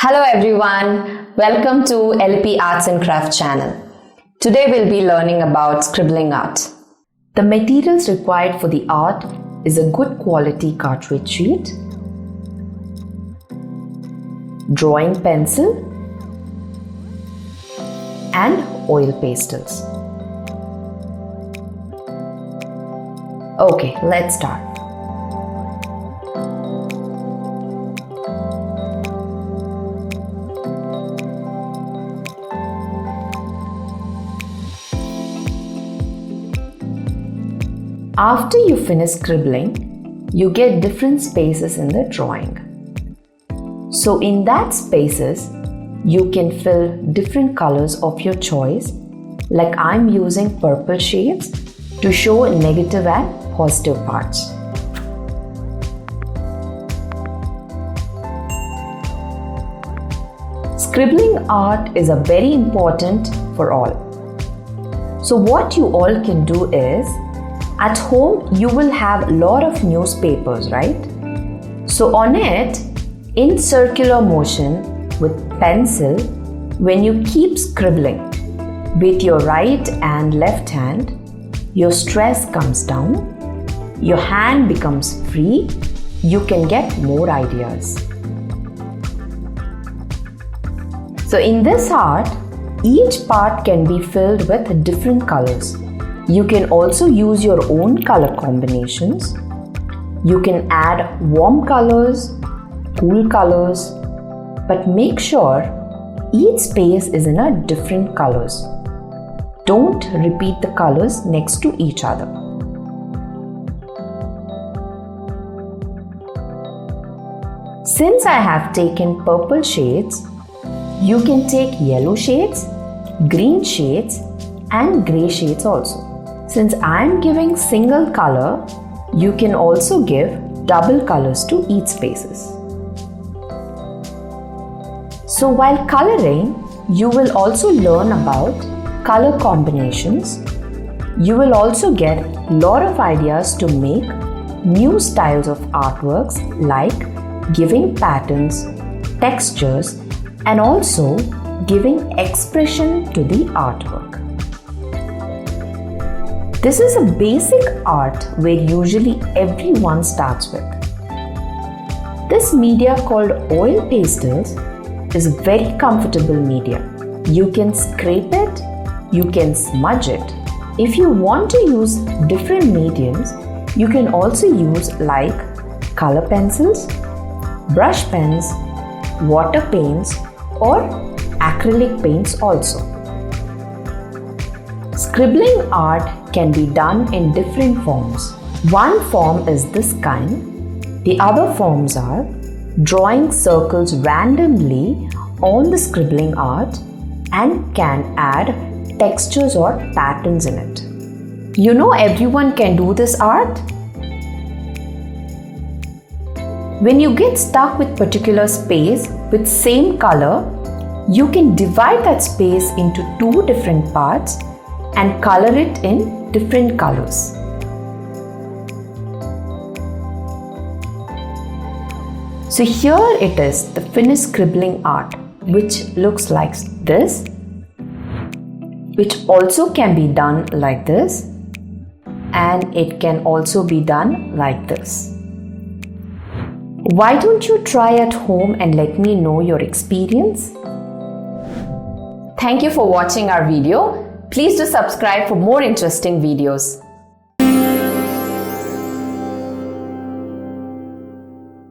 Hello everyone, welcome to LP Arts and Crafts channel. Today we'll be learning about scribbling art. The materials required for the art is a good quality cartridge sheet, drawing pencil and oil pastels. Okay, let's start. After you finish scribbling, you get different spaces in the drawing. So in that spaces, you can fill different colors of your choice, like I'm using purple shades to show negative and positive parts. Scribbling art is very important for all. So what you all can do is, at home, you will have a lot of newspapers, right? So on it, in circular motion with pencil, when you keep scribbling with your right and left hand, your stress comes down, your hand becomes free, you can get more ideas. So in this art, each part can be filled with different colors. You can also use your own color combinations. You can add warm colors, cool colors, but make sure each space is in a different colors. Don't repeat the colors next to each other. Since I have taken purple shades, you can take yellow shades, green shades, and grey shades also. Since I am giving single color, you can also give double colors to each spaces. So while coloring, you will also learn about color combinations. You will also get a lot of ideas to make new styles of artworks, like giving patterns, textures, and also giving expression to the artwork. This is a basic art where usually everyone starts with. This media called oil pastels is a very comfortable media. You can scrape it, you can smudge it. If you want to use different mediums, you can also use like color pencils, brush pens, water paints, or acrylic paints also. Scribbling art can be done in different forms. One form is this kind. The other forms are drawing circles randomly on the scribbling art and can add textures or patterns in it. You know, everyone can do this art. When you get stuck with particular space with same color, you can divide that space into two different parts and color it in different colors. So here it is, the finished scribbling art, which looks like this, which also can be done like this, and it can also be done like this. Why don't you try at home and let me know your experience? Thank you for watching our video. Please do subscribe for more interesting videos.